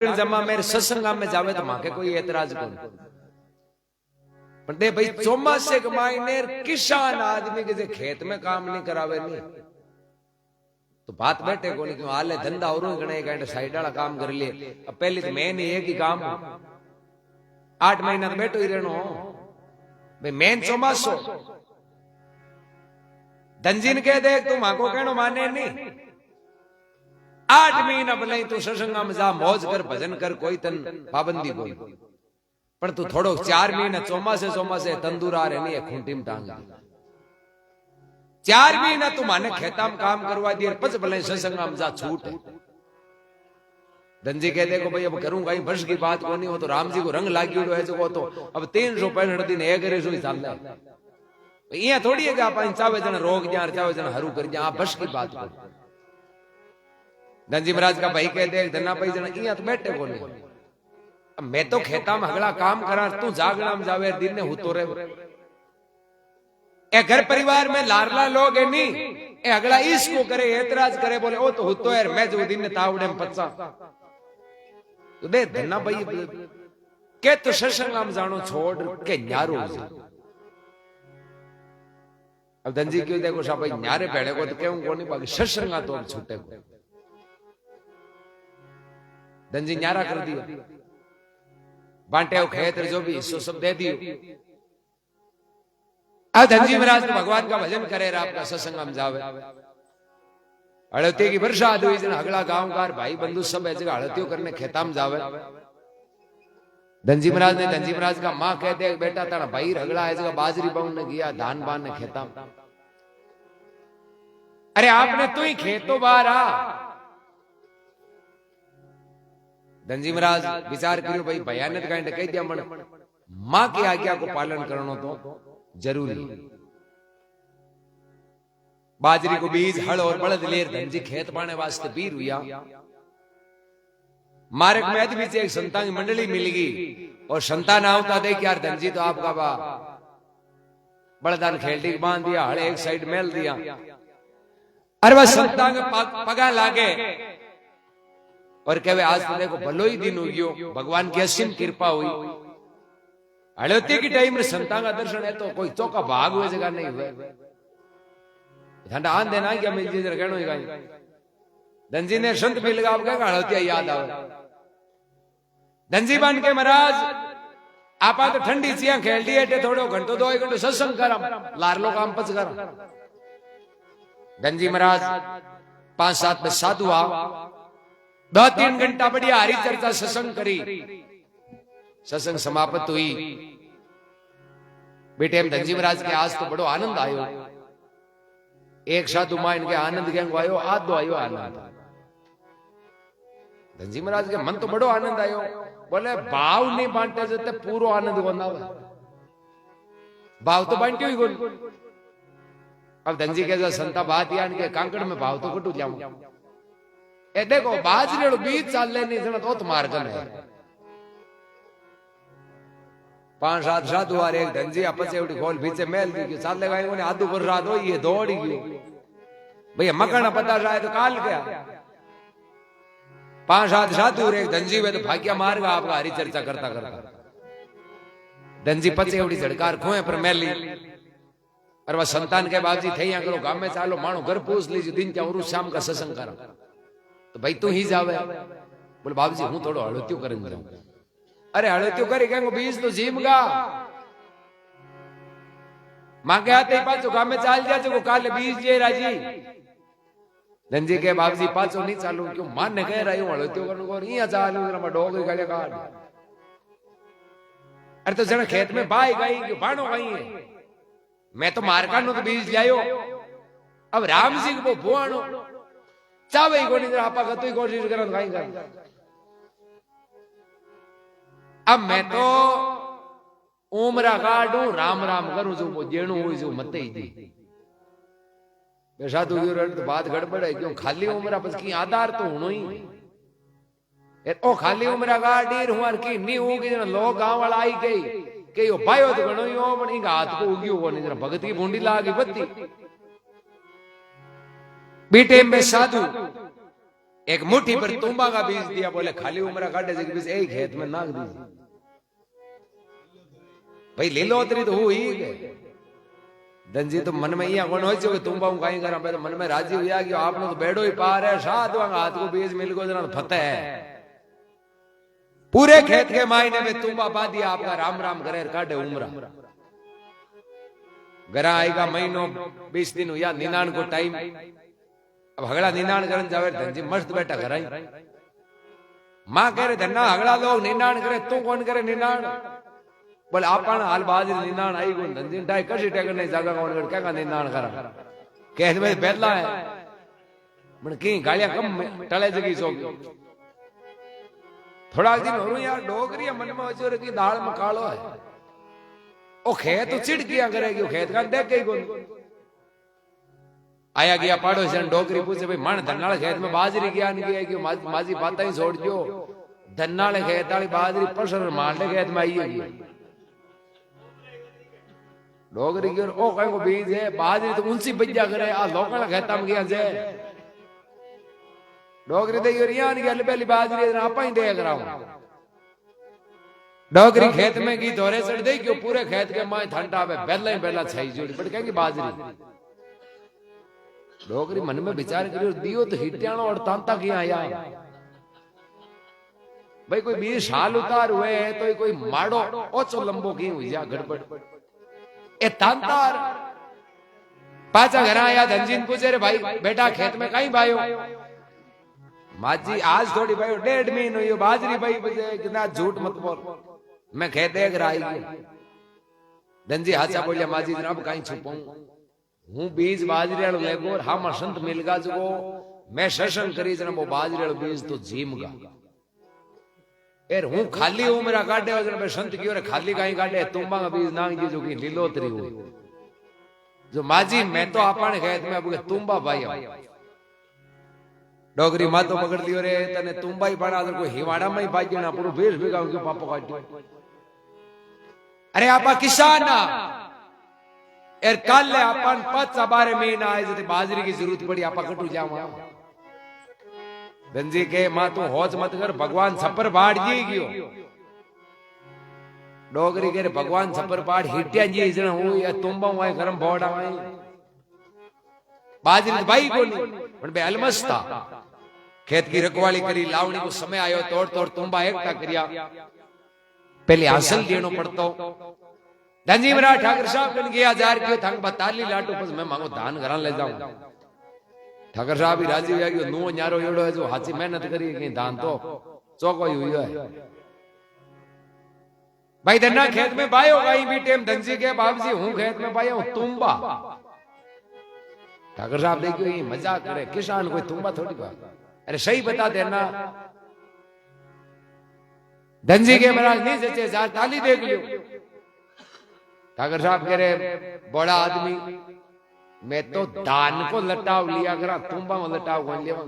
जमा मेरे सत्संगा में जावे तो माके कोई एतराज कौन दे भाई चौमासे के मायने किसान आदमी के जे खेत में काम नहीं करावे नहीं तो बात बैठे को नहीं क्यों हाले धंधा और गणे गणे साइड वाला काम कर लिए। अब पहले तो मेन एक ही काम 8 महीना तो बैठो ही रहनो भाई मेन चौमासो धनजीन कह दे तू माको कहनो माने नहीं 8 महीना भले तू सत्संगा में जा मौज कर भजन कर कोई तन पाबंदी कोई पण तू थोड़ो 4 महीना चौमासे तंदूरा रे नहीं खूंटी में टांग 4 महीना तू माने खेता में काम करवा दिए पच भले सत्संगा में जा छूट है। धनजी कह देखो भाई अब करूंगा ही बस की बात को नहीं हो तो राम जी को रंग लागी है जो तो अब 365 दिन एक रेसो ही चल रहा है ये थोड़ी है कि आप चावे जन रोग जा चावे जन हरू कर जा बस की बात को। धनजी महाराज का भाई कह दे धना भाई जन इया तो बैठे को नहीं मैं तो खेता में अगला काम करा तू जागना में जावे दिन ने हुतो रे ए घर परिवार में लारला लोग है नहीं ए अगला इसको करे एतराज करे बोले ओ तो हुतो है मैं जो दिन ने तावड़े में पचा तो दे धना भाई के तो सत्संग में जानो छोड़ के न्यारो अब धनजी क्यों देखो साहब भाई न्यारे पेड़े को तो क्यों को नहीं बाकी सत्संग तो छूटे को धनजी न्यारा कर दिया बांटे खेत जो भी हिस्सों सब दे दियो। अब धनजी महाराज तो भगवान का भजन करे आपका सत्संग में जावे हड़ती की बरसात हुई जन अगला गांव कार भाई बंधु सब है जगह हड़तियों करने खेता में जावे। धनजी महाराज ने धनजी महाराज का माँ कहते बेटा तारा भाई रगड़ा है जगह बाजरी बाउन ने गया धान बान ने खेता में अरे आपने तू ही खेतों बाहर आ। धनजी महाराज विचार करियो भाई भयानक कांड कह दिया मन मां की आज्ञा को पालन करनो तो जरूरी। बाजरी को बीज हल और बलद लेर धनजी खेत पाने वास्ते बीर हुआ। मार्ग में अद बीच एक संतान की मंडली मिल गई और संतान आवता देख यार धनजी तो आपका बा बड़दान खेलटी बांध दिया हड़े एक साइड मेल दिया अरे वह संतान के पगा लागे और कहे आज तो देखो भलो ही दिन हो गयो भगवान की असीम कृपा हुई। हड़ोती की टाइम में संतान का दर्शन है तो कोई चौका भाग हुए जगह नहीं हुए ठंडा आन देना क्या मिल जी कहनो ही गई। धनजी ने संत मिल गया आपका हड़ोतिया याद आवे धनजी बन के महाराज आपा तो ठंडी चिया खेलती है थोड़ो घंटो 2 घंटो सत्संग करम लारलो काम पच कर। धनजी महाराज 5-7 में साधु आ 2-3 घंटा बढ़िया हरी चर्चा सत्संग करी सत्संग समाप्त हुई। बेटे धनजी महाराज के आज तो बड़ो आनंद आयो एक साधु मां इनके आनंद गंग आयो आधो आयो आनंद। धनजी महाराज के मन तो बड़ो आनंद आयो बोले भाव नहीं बांटे जते पूरो आनंद को ना भाव तो बांटियो ही कोन। अब धनजी के संता बात यान के कांकड़ में भाव तो कटू जाऊं ए देखो बाजरे बीज चाल ले नहीं तो तुम्हार गन है 5-7 साधु और एक धनजी आपस एवडी खोल पीछे मेल दी चाल ले गए उन्हें आधु पर रात हो ये दौड़ी गयो भैया मकाना पता जाए तो काल गया 5-7 साधु और एक धनजी वे तो भाग्य मार गया आपका हरी चर्चा करता करता धनजी पचे एवडी झड़कार खोए पर मेल ली और वह संतान के बाबजी थे यहाँ करो गांव में चालो मानो घर पूछ लीजिए दिन क्या और शाम का सत्संग करो तो भाई तू ही जावे बोले बाबूजी हूं थोड़ो हड़ोत्यो करन जाऊं। अरे हड़ोत्यो करे केंगो बीज तो जीमगा मांगे आते पाछो गामे चाल जा जो काले बीज जे राजी। धनजी के बाबूजी पाछो नहीं चालू क्यों मान ने कह रही हूं हड़ोत्यो करन को इया चालू जरा डोग गले काट अरे तो जने खेत में बाई गई कि बाणो गई है मैं तो मारका नो तो बीज लायो अब राम जी को बुआणो चावे को नहीं आपा कतई कोशिश करन काई कर। अब मैं तो उमरा काढू राम राम करूं जो वो जेणु हो जो मते ही बेसा तो रण तो बात गड़बड़ है क्यों खाली उमरा बस की आधार तो होनो ही ओ खाली उमरा गाडी हुआर की नी होगी जन लोग गांव वाला आई गई के यो पायो तो गणो यो पण इंगा हाथ को उगियो कोनी जरा भगत की भूंडी लागी बत्ती बीटे में साधु एक मुट्ठी पर तुम्बा का बीज दिया, बोले खाली उम्र काटे से बीज एक खेत में नाक दीजिए। भाई लीलोतरी तो हुई धनजी तो मन में यहाँ कौन हो कि तुम्बा हूं कहीं करा, तो मन में राजी हुआ कि आपने तो बेड़ो ही पार है, साथ हाथ को बीज मिल गो जना फतेह है। पूरे खेत के मायने में तुम्बा पा दिया, आपका राम राम करे काटे उम्र। घरा आएगा महीनों 20 दिन हुआ, निनान को टाइम, अब हगड़ा निनान करन जावे धनजी मस्त बैठा घर आई। मां कह रहे धन्ना हगड़ा लोग निनान करे, तू कौन करे निनान? बोले आपन हाल बाज निनान आई को धनजी टाई कसी टेकर नहीं जागा कौन कर क्या का निनान करा कह दे बेला है मन की गालियां कम टले जगी सो। थोड़ा दिन हो यार डोगरी मन में अजोर की दाल में कालो है, ओ खेत चिड़ किया करेगी, खेत का देख गई कौन आया गया पड़ोसी डोगरी पूछे भाई मन धन्नाल खेत में बाजरी गया नहीं गया कि माजी बात ही छोड़ दो, धन्नाल खेत वाली बाजरी पसर मारने खेत में आई है। डोगरी की ओ कहीं को बीज है बाजरी तो उनसी बज्जा करे आ लोकल खेता में गया जे डोगरी दे योरियां की गल पहली बाजरी आपा ही देख रहा हूं। डोगरी खेत में की धोरे चढ़ दे क्यों पूरे खेत के माए ठंडा पे पहला ही पहला छई जोड़ी बट कहेंगे बाजरी। डोगरी मन में विचार करियो दियो तो हिटियाणो और तांता की आया भाई कोई 20 साल उतार हुए है तो कोई माड़ो ओचो लंबो की हुई जा गड़बड़ ए तांतार पाचा घर आया धनजीन पूछे रे भाई बेटा खेत में कहीं भाई माजी आज थोड़ी भाई 1.5 महीने हुई बाजरी भाई बजे कितना झूठ मत बोल मैं खेत देख रहा ही। धनजी हाचा बोलिया माजी जनाब कहीं छुपाऊं हूं बीज बाजरी वालों लेगो हम संत मिलगा जो मैं सेशन करी जना वो बाजरी वालों बीज तो जीमगा एर हूं खाली हूं मेरा काटे वजन में संत की और खाली कहीं काटे तुम्बा का बीज नांग जी जो की लीलोतरी हुई जो माजी मैं तो आपने खेत में अब तुम्बा भाई डोगरी माँ तो पकड़ लियो रे तने तुम्बा ही बना कोई हिवाड़ा में ही बाजी ना पूरा बेस बेगा क्यों पापा काट अरे आपा किसान ना एर कल अपन 5 बारे महीना आए जते बाजरी की जरूरत पड़ी आपा कटू जावा धनजी के मां तू होज मत कर भगवान छप्पर बाड़ जी गयो डोगरी के भगवान छप्पर बाड़ हिटिया जी जण हो या तुम्बा हुआ गरम बोड़ा आई बाजरी भाई कोनी पण बे अलमस था खेत की रखवाली करी लावणी को समय आयो तोड़ तोड़ तुम्बा एकटा करिया पहले हासिल देनो पड़तो। धनजी मेरा ठाकर साहब कन गया जार के थंग बताली लाटो बस मैं मांगो दान घरा ले जाऊं ठाकर साहब भी राजी हो गया नो न्यारो एड़ो है जो हाची मेहनत करी के दान तो चौको ही हुई है भाई धन्ना खेत में बायो कहीं भी टेम धनजी के बाप जी हूं खेत में बायो तुम्बा ठाकर साहब देखियो ये मजाक करे किसान कोई तुम्बा थोड़ी बात अरे सही बता देना धनजी के महाराज नहीं सचे जार ताली देख लियो ठाकर साहब कह रहे बड़ा आदमी मैं तो दान को लटाव लिया करा तुम्बा में लटाव कौन लेवा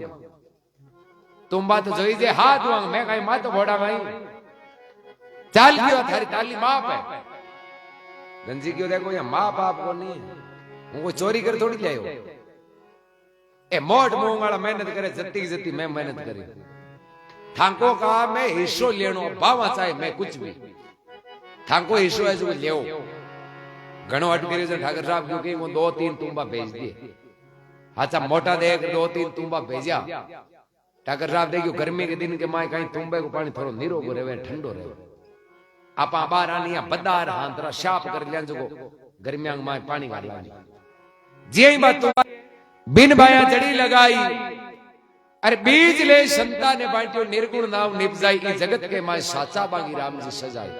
तुम्बा तो जोई जे हाथ वांग मैं कहीं मां तो बड़ा कहीं चाल क्यों थारी ताली माप है धनजी क्यों देखो ये माँ बाप को नहीं है वो चोरी कर थोड़ी ले ए मोट मुंह वाला मेहनत करे जत्ती जत्ती मैं मेहनत करी थांको का मैं हिस्सो लेनो बावा चाहे मैं कुछ भी थांको हिस्सो है जो ले घणो अटकेरी से ठाकर साहब क्योंकि वो 2-3 तुम्बा भेज दिए अच्छा मोटा देख 2-3 तुम्बा भेजा ठाकर साहब देखियो गर्मी के दिन के माए कहीं तुम्बे को पानी थोड़ो नीरो को रहे ठंडो रहे आपा बार आनिया बदार हांतरा शाप कर लिया जो गर्मियां माए पानी गाल जी ही बात बिन बाया जड़ी लगाई अरे बीज ले संता ने बांटियो निर्गुण नाव निपजाई की जगत के माए साचा बागी राम जी सजाई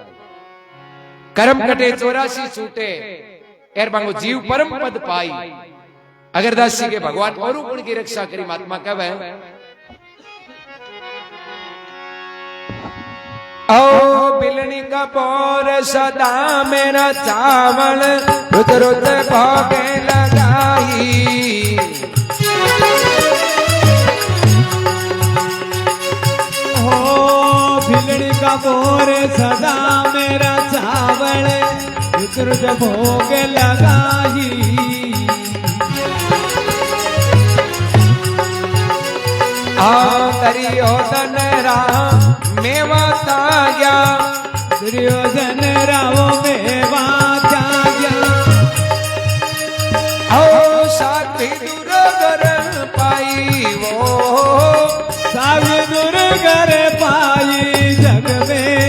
कर्म कटे 84 छूटे एर बांगो जीव परम पद पाई अगर दासी के भगवान और गुण की रक्षा करी महात्मा कहवे ओ बिलनी का पोर सदा मेरा चावल रुत रुत भोगे लगाई भिलड़ी का बोर सदा मेरा चावल रुत भोग लगाई दुर्योधन राम मेवाता गया दुर्योधन रावो मेवा त्याग्या ओ साथी दुर्गर पाई वो सावी दुर्गर पाई जग में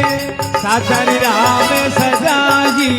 साचारी राम सजाई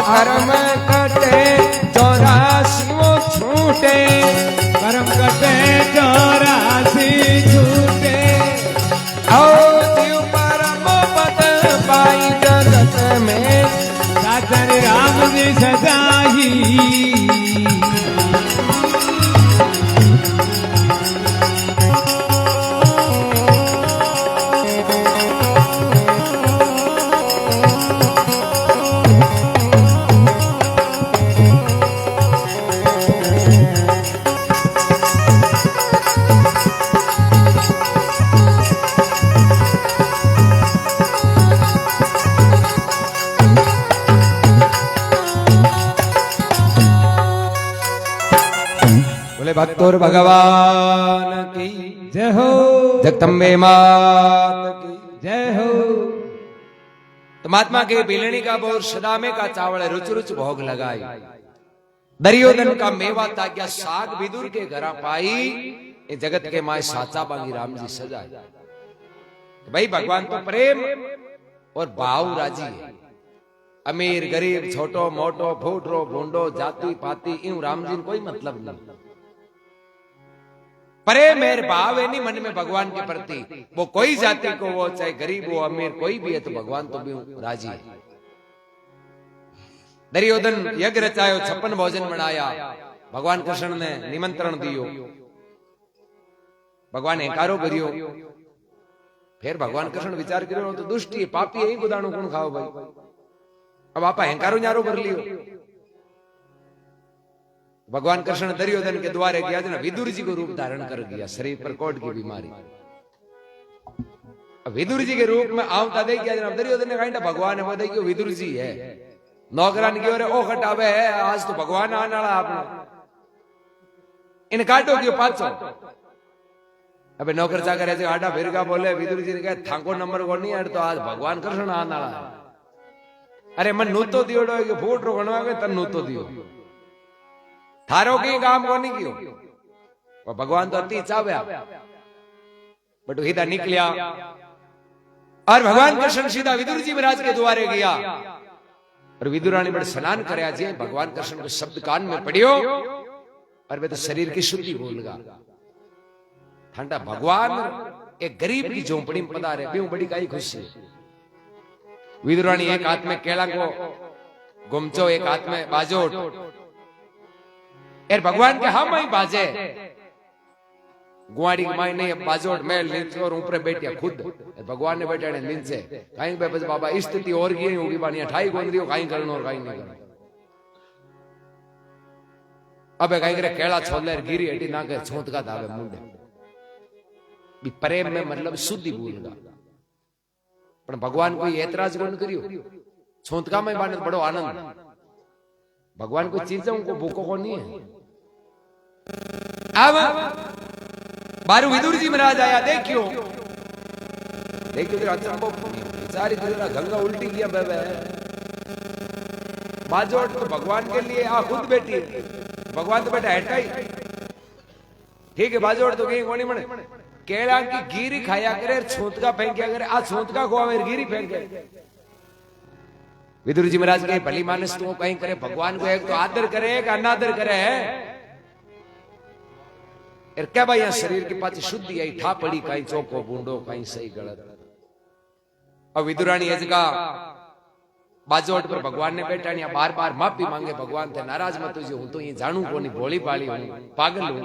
कर्म कटे 84 छूटे कर्म कटे 84 छूटे और जीव परम पद पाई जगत में साचारी राम जी सजाई भक्तोर भगवान की जय हो जगदम्बे मात की जय हो। तो महात्मा के बिलनी का बोर सदामे का चावल रुच रुच भोग लगाई दुर्योधन का मेवा ताग्या साग विदुर के घरा पाई ये जगत के माए साचा बांगी राम जी सजाए। भाई भगवान तो प्रेम और भाव राजी है। अमीर गरीब छोटो मोटो फूटरो भूंडो जाति पाति यूं राम जी कोई मतलब नहीं। प्रेम और भाव है नहीं मन में भगवान के प्रति। वो कोई जाति को वो चाहे गरीब हो अमीर कोई भी है तो भगवान तो भी राजी है। दुर्योधन यज्ञ रचायो 56 भोजन बनाया। भगवान कृष्ण ने निमंत्रण दियो। भगवान हेकारो करियो। फिर भगवान कृष्ण विचार करियो तो दुष्टी पापी यही गुदाणु कौन खाओ भाई। अब आपा हेकारो न्यारो कर लियो। भगवान कृष्ण दुर्योधन के द्वारे गया जना विदुर जी को रूप धारण कर गया। शरीर पर कोट की बीमारी। विदुर जी के रूप में आवता दे गया जना दुर्योधन ने कहा भगवान है बताई कि विदुर जी है। नौकरान की ओर ओ खटावे है आज तो भगवान आने वाला आपने इन काटो क्यों पाचो। अबे नौकर चाकर ऐसे आटा फिर का बोले विदुर जी ने कहा थाको नंबर को नहीं तो आज भगवान कृष्ण आने वाला। अरे मन नू तो दियो कि फूट रो गणवा के तन नू तो दियो थारो की काम को नहीं कियो। और भगवान तो अति चाव्या बट हिदा निकलिया और भगवान कृष्ण सीधा विदुर जी महाराज के द्वारे गया और विदुरानी बड़े स्नान करया जी। भगवान कृष्ण को शब्द कान में पड़ियो और वे तो शरीर की शुद्धि बोलगा। ठंडा भगवान एक गरीब की झोंपड़ी में पधारे बेऊ बड़ी काई खुशी। विदुरानी एक हाथ में केला को गुमचो एक हाथ में बाजोट यार भगवान के हम ही बाजे गुआड़ी की माई नहीं बाजोट में नीचे और ऊपर बैठिया खुद भगवान ने बैठा नीचे कहीं पे बस बाबा स्थिति और की होगी बानी अठाई गोंद रही हो कहीं करना और कहीं नहीं करना। अबे कहीं करे केला छोले गिरी हटी ना कर छोंत का दावे मुंडे भी प्रेम में मतलब शुद्धि बोलगा। पर भगवान कोई ऐतराज कोन करियो छोंतका में बाने बड़ो आनंद। भगवान कोई चीज उनको भूखो को नहीं है। अब बारू विदुर जी महाराज आया देखियो देखियो अचंबो बेचारी तेरा गंगा उल्टी किया बेबे बाजोट तो भगवान के लिए आ खुद बैठी भगवान तो बैठा हटाई ठीक है बाजोट तो कहीं कोनी मने केला की गिरी खाया करे छोंतका फेंकिया करे आ छोंतका को आवे गिरी फेंके। विदुर जी महाराज के भली मानस तो कहीं करे भगवान को एक तो आदर करे एक अनादर करे क्या भाई यहाँ शरीर के पास शुद्धि आई ठा पड़ी कहीं चौको बूंडो कहीं सही गलत और विदुरानी अजगा बाजोट पर भगवान ने बैठा नहीं बार बार माफी मांगे भगवान थे नाराज मत तुझे हूं तो ये जानू कोनी भोली पाली हूं पागल हूं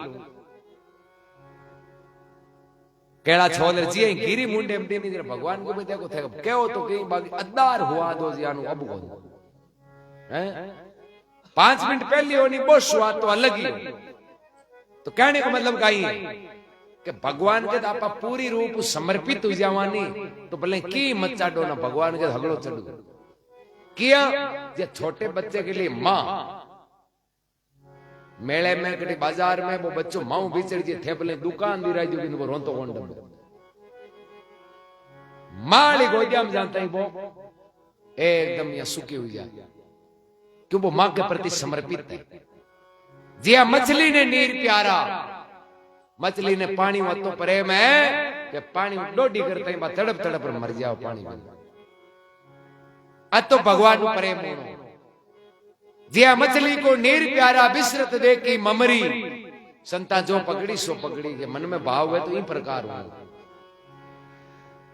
केड़ा छोलर जी गिरी मुंडे एमडी में भगवान को भी देखो थे केओ तो कहीं बाकी अद्दार हुआ दो जियानु अब को हैं 5 मिनट पहले होनी बोश हुआ तो अलग ही तो कहने का मतलब काई है कि भगवान के आपा पूरी रूप समर्पित हो जावानी तो भले की मत चाडो ना भगवान के झगड़ो चढ़ो किया जे छोटे बच्चे के लिए मां मेले में कटी बाजार में वो बच्चों माऊ बिचड़ जे थे भले दुकान दी राजू की वो रोंतो कोन डब माली गोदिया में जानता ही वो एकदम या सुखी हुई जा क्यों वो मां के प्रति समर्पित है जिया मछली ने नीर प्यारा मछली ने पानी में तो प्रेम है कि पानी में डोडी करते ही बा तड़प तड़प मर जाओ पानी में तो भगवान प्रेम जिया मछली को नीर प्यारा बिसरत दे की ममरी संता जो पकड़ी सो पकड़ी के मन में भाव है तो इन प्रकार हो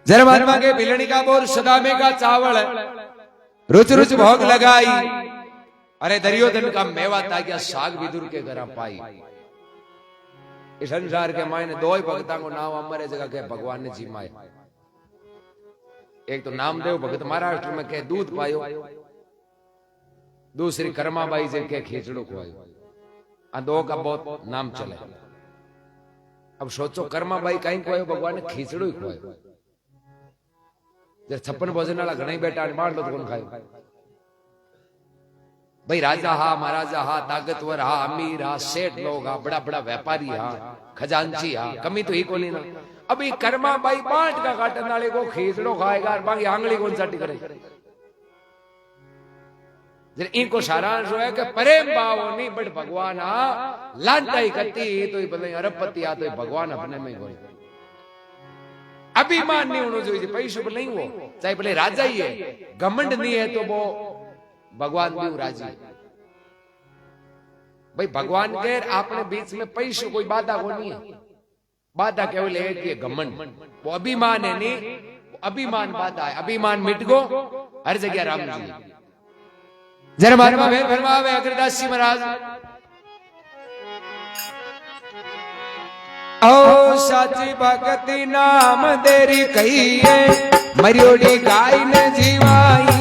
जरमात्मा के बिलनी का बोर सदामे का चावल रुच रुच भोग लगाई अरे दरियोधन का मेवा ताकि साग विदुर के घर पाई इस संसार के मायने दो ही भक्ता को नाम अमर जगह के भगवान ने जिमाए एक तो नामदेव भगत महाराष्ट्र में के दूध पायो दूसरी कर्माबाई जी के खींचड़ो खुआयो आ दो का बहुत नाम चले अब सोचो कर्माबाई कहीं खुआयो भगवान ने खींचड़ो ही खुआयो जब 56 भोजन वाला घना बेटा मार लो तो कौन खाए भाई राजा हा महाराजा हा ताकतवर हा अमीर हा सेठ लोग हा बड़ा बड़ा व्यापारी हा खजांची हा कमी तो ही को नहीं ना अभी कर्मा बाई बांट का काटन वाले को खींचड़ो खाएगा और बाकी आंगली कौन सा टिक रही इनको सारांश है कि प्रेम भाव नहीं बट भगवान आ लांटाई करती तो भले अरबपति आ तो भगवान अपने में कोई अभिमान नहीं होना चाहिए पैसे पर नहीं हो चाहे भले राजा ही है घमंड नहीं है तो वो भगवान भी राजी भाई भगवान के अपने बीच में पैसे कोई बाधा को नहीं है बाधा केवल एक ही घमंड वो अभिमान है नहीं अभिमान बाधा है अभिमान मिट गो हर जगह राम जी जरा महात्मा भेद फरमावे अग्रदास जी महाराज ओ साची भगति नाम देरी कही है मरियोड़ी गाय न जीवाई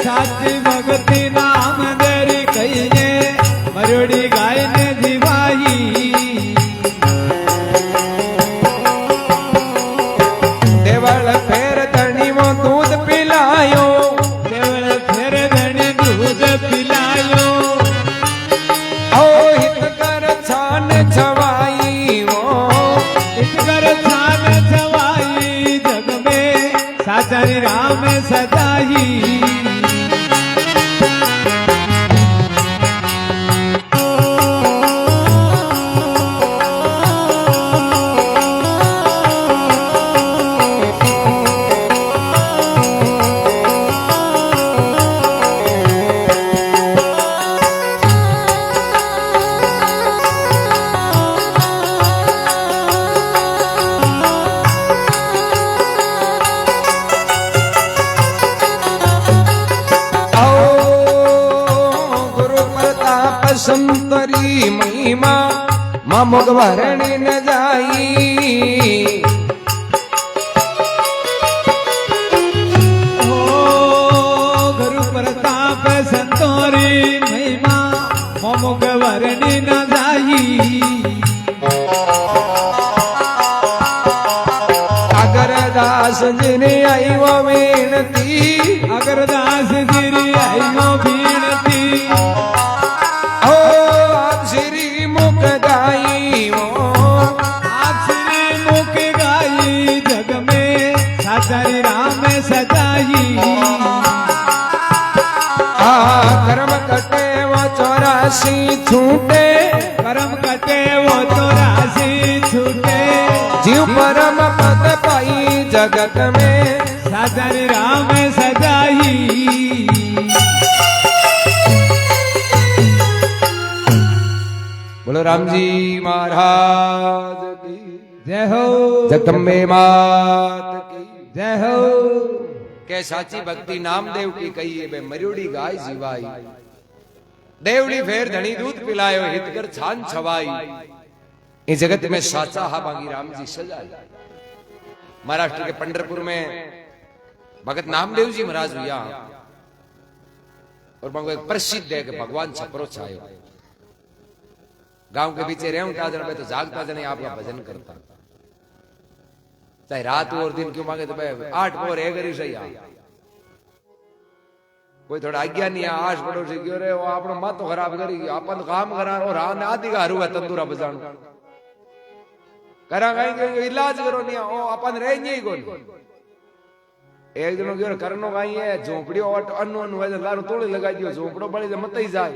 साची भगति नाम देरी कही है मरियोड़ी गाय ने जीवाई देवल फेर धनी वो दूध पिलायो देवल फेर धनी दूध पिलायो ओ हित कर छान छवाई वो हित कर छान छवाई जग में साचारी राम सदाई संतरी महिमा मामुग भरणी न जाई ओ गुरु प्रताप संतोरी महिमा मामुग भरणी न जाई अगरदास जिने आई वो विनती अगरदास गिरी आई वो बीनती साचारी राम सदाई कर्म कटे वो 84 छूटे कर्म कटे वो 84 छूटे जीव परम पद पाई जगत में साचारी राम सदाई बोलो राम जी महाराज की जय हो जगदम्बे मात की जय हो के साची भक्ति नामदेव की कही है मरियोड़ी गाय जीवाई देवड़ी फेर धनी दूध पिलायो हितकर छान छवाई इस जगत में साचा हा बागी राम जी सजाई। महाराष्ट्र के पंढरपुर में भगत नामदेव जी महाराज हुआ और बांगो एक प्रसिद्ध है कि भगवान छपरो छायो गांव के पीछे रेवता जन तो जागता जन आपका भजन करता चाहे रात हो और दिन क्यों मांगे तो भाई 8 पोर है करी सही कोई थोड़ा आज्ञा नहीं आश पड़ोसी क्यों रे वो अपना मत तो खराब करी अपन काम करा और रान आदि का हरू है तंदूरा बजान करा कहीं इलाज करो नहीं ओ अपन रहेंगे ही कौन एक दिन क्यों करनो कहीं है झोपड़ी और अन्नो अन्नो है लारो तोड़े लगा दियो झोपड़ो बड़ी मत ही जाए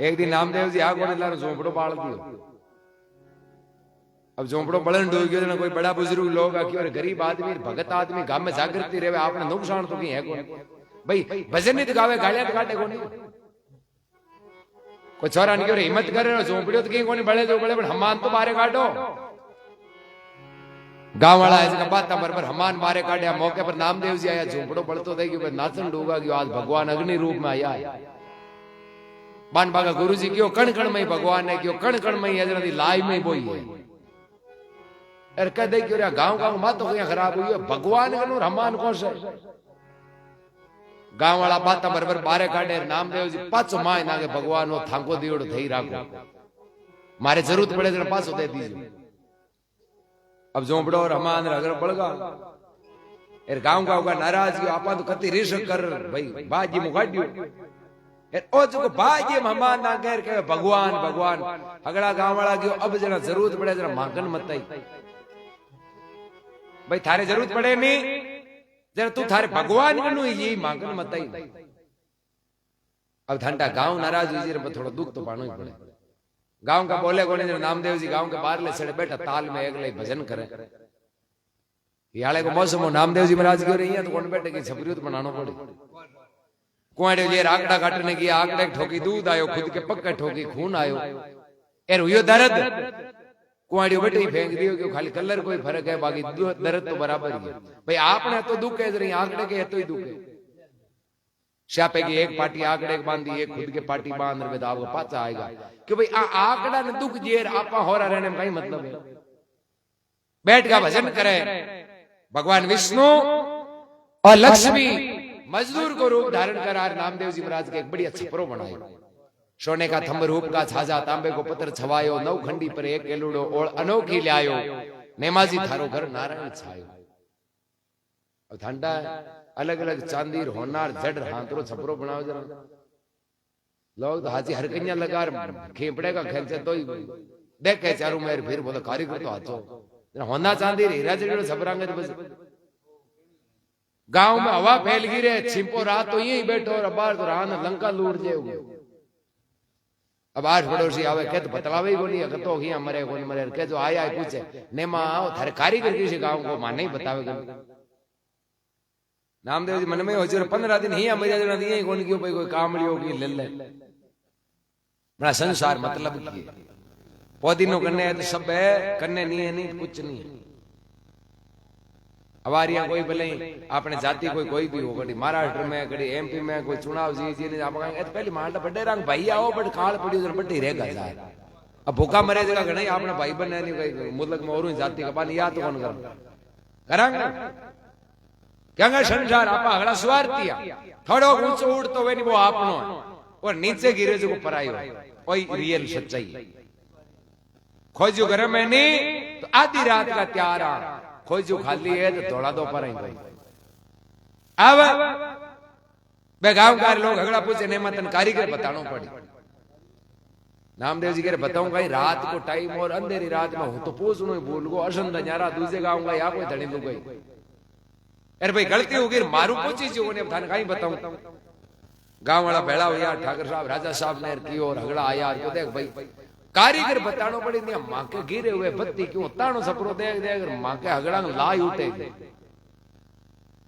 एक दिन नामदेव जी आ कोने लारो झोपड़ो बाल दियो अब झोपड़ो बड़न डूब गयो ना कोई बड़ा बुजुर्ग लोग आ कि गरीब आदमी भगत आदमी गांव में जागृति रहे आपने नुकसान तो की है कौन भाई भजन नहीं गावे गालियां तो काटे कोनी कोई छोरा नहीं क्यों हिम्मत करे झोपड़ियों तो कहीं कोनी बड़े जो बड़े हमान तो मारे काटो गांव वाला ऐसे बात बरबर हमान मारे काटे मौके पर नामदेव जी आया झोपड़ो पड़तो थे कि नाचन डूबा गयो आज भगवान अग्नि रूप में आया बान बागा गुरु जी क्यों कण कण में भगवान है क्यों कण कण में है लाई में बोई है अरे कह दे क्यों गांव गांव मां तो खराब हुई है भगवान कनु हमान कौन से गांव वाला बात बरबर बारे काटे नामदेव जी पाछो माय नागे भगवान वो थांको दियोड़ थई राखो मारे जरूरत पड़े तो पाछो दे दीजिए अब झोंपड़ो और हमान अगर बड़गा एर गांव गांव का नाराज क्यों आपा तो कति रिश कर भाई बाजी मुगाड्यो एर ओ जो बाजी हमान ना कह के भगवान भगवान अगला गांव वाला क्यों अब जरा जरूरत पड़े जरा मांगन मत आई भाई थारे जरूरत पड़े नहीं जरा तू थारे भगवान कनु ये मांगन मत आई अब ठंडा गांव नाराज हुई जरा थोड़ा दुख तो पानो ही पड़े गांव का बोले कोने जरा नामदेव जी गांव के बाहर ले चढ़े बैठा ताल में अगले भजन करे याले को मौसम नामदेव जी महाराज क्यों रही है तो कौन बैठे की छपरी तो बनानो पड़े कुआड़े ये आकड़ा काटने की आकड़े ठोकी दूध आयो खुद के पक्के ठोकी खून आयो एर हुयो दर्द कुआड़ी बैठे ही फेंक दियो कि खाली कलर कोई फर्क है बाकी दर्द तो बराबर ही है भाई आपने तो दुख है जरा आंकड़े के तो ही दुख है श्यापे की एक पार्टी आंकड़े बांधी एक खुद के पार्टी बांध रहे तो आपको पाचा आएगा कि भाई आंकड़ा ने दुख जेर आपा हो रहा रहने में कहीं मतलब है बैठ का भजन करे भगवान विष्णु और लक्ष्मी मजदूर को रूप धारण करार नामदेव जी महाराज के एक बढ़िया छपरो बनायो सोने का थंब रूप का छाजा तांबे को पत्र छवायो नवखंडी पर एक एलुड़ो ओळ अनोखी लायो नेमाजी थारो घर नारायण छायो और ठंडा अलग अलग चांदीर होनार जड़ हाथरो छपरो बनाओ जरा लोग तो हाथी हर कन्या लगा खेपड़े का खेलते तो ही देखे चारू मेर फिर बोला कारीगर तो हाथो होना चांदी हीरा जड़ो छपरांगे तो बस गांव में हवा फैल गई रे छिपो रात तो यही बैठो और बाहर तो रान लंका लूट जे अब आठ पड़ोसी आवे के तो बतलावे को नहीं तो ही मरे कौन मरे के जो आया पूछे नेमा आओ थारे कारीगर किसी गांव को मां नहीं बतावे नामदेव जी मन में हो 15 दिन ही मजा जना दिए कौन क्यों कोई कामड़ियों की ले ले बड़ा संसार मतलब की पौदिनो करने है तो सब है करने नहीं है नहीं कुछ नहीं है हमारे यहाँ कोई भले आपने जाति कोई भी हो कड़ी महाराष्ट्र में कड़ी एमपी में कोई चुनाव जी ने आप कहेंगे तो पहले मालटा बड़े रंग भाई आओ बट काल पड़ी उधर बट्टी रहेगा जाए अब भूखा मरे जगह गणे आपने भाई बन नहीं कोई मुल्क में और जाति का पानी या तो कौन करांगे क्या संसार आप अगला स्वार्थी थोड़ो ऊंचो उड़तो वे वो आपनो और नीचे गिरे जो परायो कोई रियल सच्चाई खोजो घर में नहीं तो आधी रात का त्यारा खोजो खाली है तो थोड़ा दो पर अब बे गांव का लोग अगला पूछे नेमतन कारीगर बतानो पड़ी नामदेव जी कह बताऊं कहीं रात को टाइम और अंधेरी रात में हो तो पूछनो ही भूल गो असन नजारा दूसरे गांव का या कोई धड़ी लू गई अरे भाई गलती होगी मारू पूछी जो ने थाने कहीं बताऊं गांव वाला भेड़ा हो यार ठाकर साहब राजा साहब ने की और हगड़ा आया तो देख भाई कारीगर बतानो पड़ी नहीं मां के गिरे हुए बत्ती क्यों तानो सपरो देख देख मां के हगड़ा लाई उठे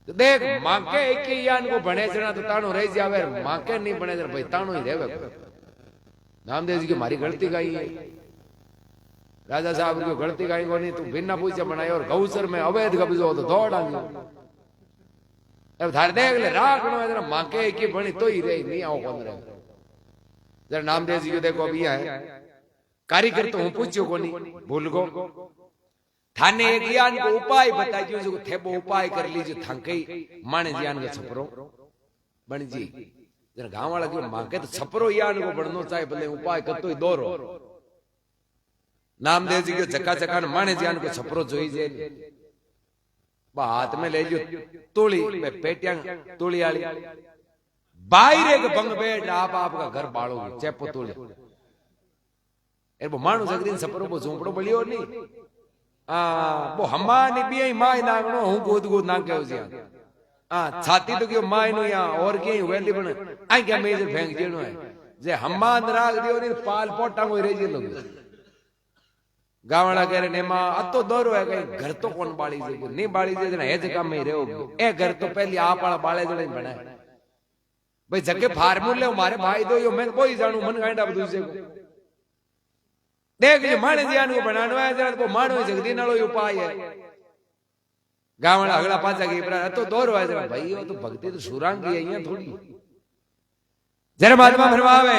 तो देख मां के एक ही यान को बने जना तो तानो रह जावे मां के नहीं बने जना भाई तानो ही रहवे नामदेव जी की हमारी गलती का ही है। राजा साहब की गलती का ही को नहीं, तू बिना पूछे बनाए और गौचर में अवैध कब्जो हो तो दौड़ आगे। अब थारे देख ले राखनो है जरा मांके की बनी तो ही रही नहीं आओ कौन रहे। जरा नामदेव जी को देखो अभी है कारीगर तो हूं पूछ्यो को नहीं भूल गो थाने एक ज्ञान को उपाय बताइयो जो थे वो उपाय कर लीजिए थंकई माने ज्ञान के छपरो बन जी जरा गांव वाला क्यों मांगे तो छपरो ज्ञान को बढ़नो चाहे भले उपाय करतो ही दोरो। नामदेव जी के चक्का चक्का माने ज्ञान को छपरो जोई जे हाथ में ले जो तोड़ी पेटिया तोड़ी आली बाहर एक भंग बैठ आप आपका घर बाड़ोगे चेपो तोड़ी वो मानू जगदीन सपरो वो झोंपड़ो बलियो नहीं वो हमानी भी माय नागनो हूं गोद गोद नाग के उजिया छाती तो क्यों माय नो या और के वेली बने आई क्या मेजर फेंक जेनो है जे हमान राग दियो नहीं पाल पोटा को रेजे लोग गावड़ा कह रहे नेमा अतो दौरो है कहीं घर तो कौन बाड़ी जे नहीं बाड़ी जे ना हेज काम में रहो ए घर तो पहले आप वाला बाले जड़े बना भाई जगे फार्मूले हमारे भाई दो यो मैं कोई जानू मन गांडा दूसरे को देख ले माने ज्ञान को बनानो है जरा को मानो जगदी नालो उपाय है गावड़ा अगला पाचा की पर तो दौरो है जरा भाई वो तो भक्ति तो सुरांगी है यहाँ थोड़ी जरा महात्मा फरमावे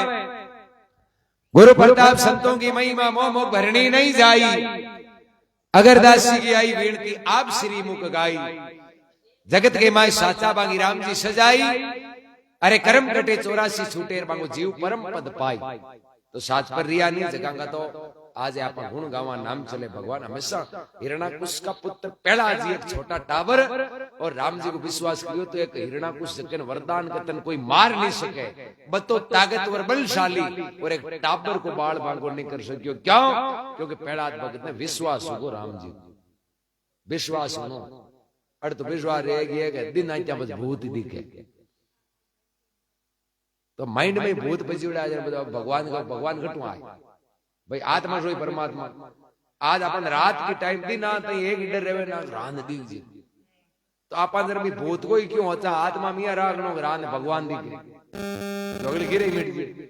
गुरु प्रताप संतों की महिमा मोह मोह भरनी नहीं जाई अगर दासी की आई विनती आप श्री मुख गाई जगत के माय साचा बांगी राम जी सजाई अरे कर्म कटे 84 छूटे बांगो जीव परम पद पाई तो साच पर रिया नहीं जगांगा तो आज आप गुण गावा नाम चले भगवान हमेशा हिरणाकुश का पुत्र पहला जी एक छोटा टावर और राम जी को विश्वास किया तो एक हिरणाकुश जगन वरदान कतन कोई मार नहीं सके बतो ताकतवर बलशाली और एक टावर को बाल भांगो नहीं कर सकियो क्यों क्योंकि पहला भगत ने विश्वास हो राम जी विश्वास हो अड़ तो विश्वास रह गया कि दिन आत्या बस भूत दिखे तो माइंड में भूत बची उड़ा भगवान घटू आए भाई आत्मा सोई परमात्मा आज अपन रात की टाइम दिन आते एक ही डर रहे ना रान दी जी तो अपन जरा भी भूत को ही क्यों होता आत्मा मिया रागनो रान भगवान दी तो अगले गिरे मिट मिट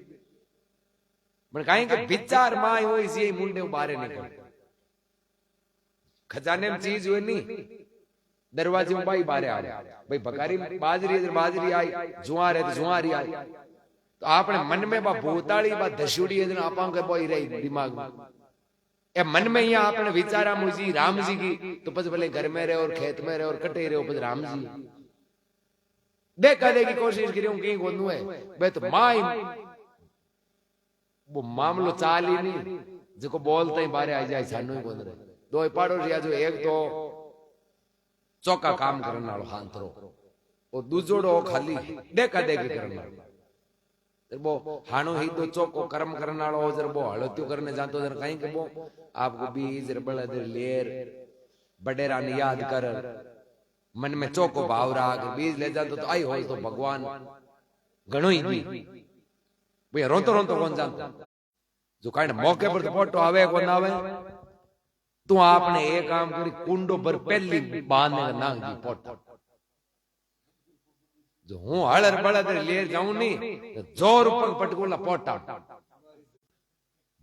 मन कहीं के विचार माय हो इसी मुंडे बारे निकल खजाने में चीज हुई नहीं दरवाजे में भाई बारे आ रहे भाई बकारी बाजरी आई जुआर है तो जुआरी आई तो आपने मन में बा भूताड़ी बा दशुड़ी है आपा के बोई रही दिमाग में ए मन में यहाँ आपने विचारा मुझी राम जी की तो बस भले घर में रहे और खेत में रहे और कटे रहे बस राम जी देखा देखी कोशिश करी हूं कहीं गोनू है भाई तो माई वो मामलो चाल ही नहीं जिको बोलते ही बारे आ जाए सानू ही बोल रहे दो पड़ोसी जो एक तो चौका काम करने वालों हांतरो और दूसरो खाली देखा देखी करने वालों वो हानो ही दो चौको कर्म करने वालों हो जर वो हड़त्यो करने जानते जर कहीं के वो आपको बीज बड़े लेर बडेरा ने याद कर मन में चौको भाव राग बीज ले जाते तो आई हो तो भगवान घणो ही दी भैया रोतो रोतो कौन जानता जो कांड मौके पर फोटो आवे कौन आवे तू आपने एक काम करी कुंडो पर पहली बांधने का नांग दी पोटा जो हूं हड़र बड़र ले जाऊं नहीं तो जोर ऊपर पटकोला पोटा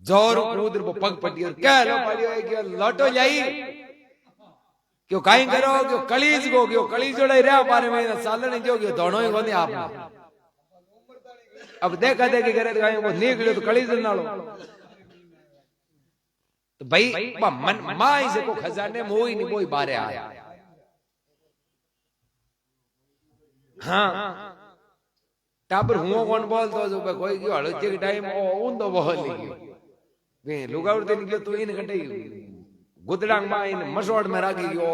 जोर उधर वो पग पटी और क्या लो पड़ियो क्यों लौटो जाई क्यों काई करो क्यों कलीज गो क्यों कलीज जोड़े रहा बारे में सालन जो क्यों दोनों ही कोनी आपने अब देखा देखी करे तो वो निकलियो तो कलीज ना लो तो भाई मन माई से को खजाने में ही नहीं वो बारे आया हाँ टाबर हुआ कौन बोलतो जो पे कोई क्यों हड़चे के टाइम उन तो बोल लियो वे लुगाउट दिन क्यों तू इन घटे गुदड़ांग मां इन मसोड़ में राखी क्यों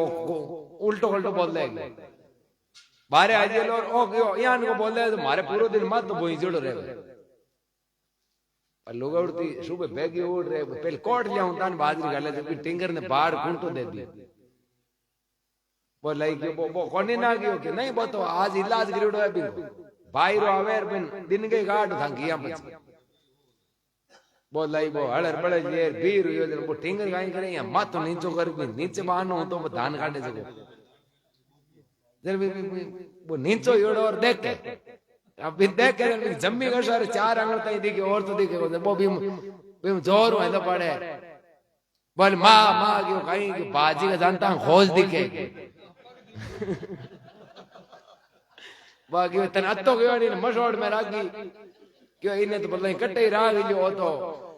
उल्टो उल्टो बोल देगा बारे आज लो ओ क्यों यान को बोल दे तो मारे पूरा दिन मत तो वही जुड़ रहे पर लुगाउट ती सुबह बैगी उड़ रहे पहले कोट लिया हूं तान बाजरी गाले तो टिंगर ने बाढ़ कुंटो दे दी वो लाइक वो कोने ना गयो कि नहीं वो तो आज इलाज करियो है बिन भाई रो आवेर बिन दिन के गाड था किया मत वो लाइक वो हड़र बड़े ये बीर यो वो टिंगर गाई करे या मत तो नीचो कर नीचे बानो तो धान काटे सको जब वो नीचो योड़ो और देख के अब देख के जम्मी का सारे 4 आंगन तक दिखे और तो दिखे वो भी जोर है तो पड़े बोल माँ माँ क्यों कहीं कि बाजी का जानता हूँ खोज दिखे बाकी तन अत्तो क्यों नहीं मशोड़ में रागी क्यों इन्हें तो मतलब कट्टे ही राग जो तो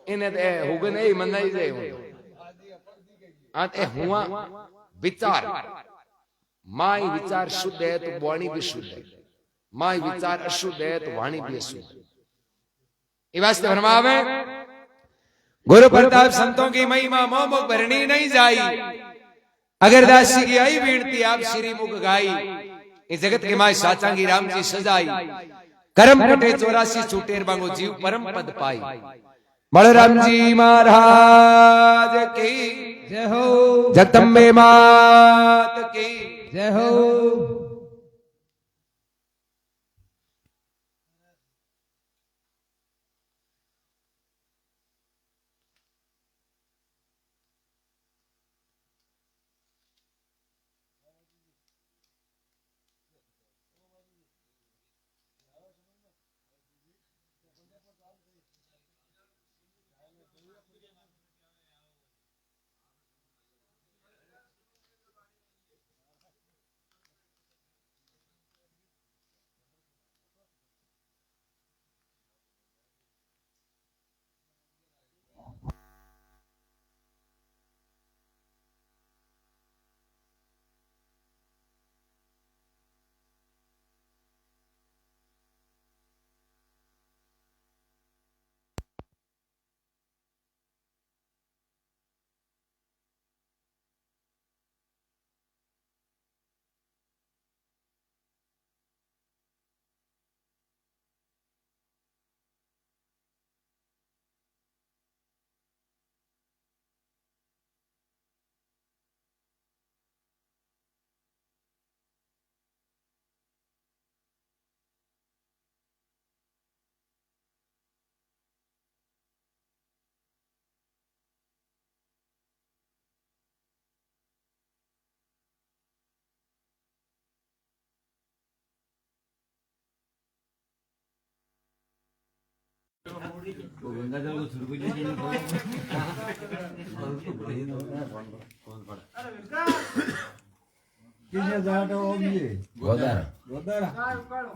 इन्हें तो हुगन ही मनाई जाए आते हुआ विचार माई विचार शुद्ध है तो वाणी भी शुद्ध है माई विचार अशुद्ध है तो वाणी भी अशुद्ध ये वास्ते फरमावे गुरु प्रताप संतों की महिमा मोह भरनी नहीं जाई अगर दासी की आई बीणती आप श्री मुख गाई इस जगत के माय साचांगी राम जी सजाई करम कटे 84 छूटेर बांगो जीव परम पद पाई बलराम जी महाराज की जय हो जगदम्बे मात की जय हो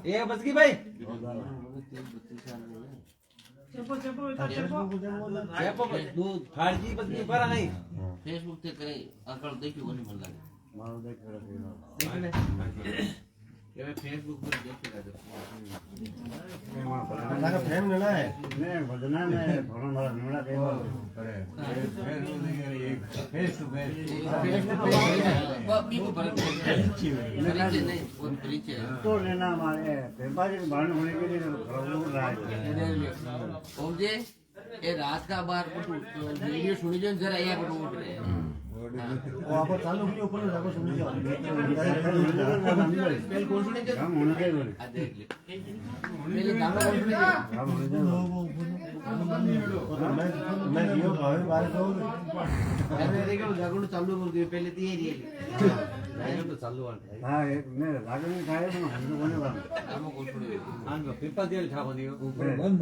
ये बस की भाई दूध फाड़जी बस की पर नहीं फेसबुक ते करे अकल देखियो कोनी मन लागे मारो देख ये फेसबुक पर देखेगा तो लगा फ्रेम लेना है नहीं बदना में फोन वाला नोड़ा दे करे फेस टू फेस बाकी को पर परिचय नहीं वो परिचय तो लेना हमारे व्यापारी बाण होने के लिए प्रभु राज ओम जी ये रात का बार वीडियो सुनी जो जरा ये को उठ रहे वो आप चालू वीडियो ऊपर लगा सुन लीजिए पहले कौन सुने थे हम होने के लिए देख ले पहले गाना कौन सुने हम होने के मैं जियो भाई बारे तो अरे देखो जागरण चालू कर दिए पहले तो ये नहीं तो चालू वाला हां एक मैं लागण खाए तो हम तो कोने वाला हम कौन सुने पेपर दिया था बंद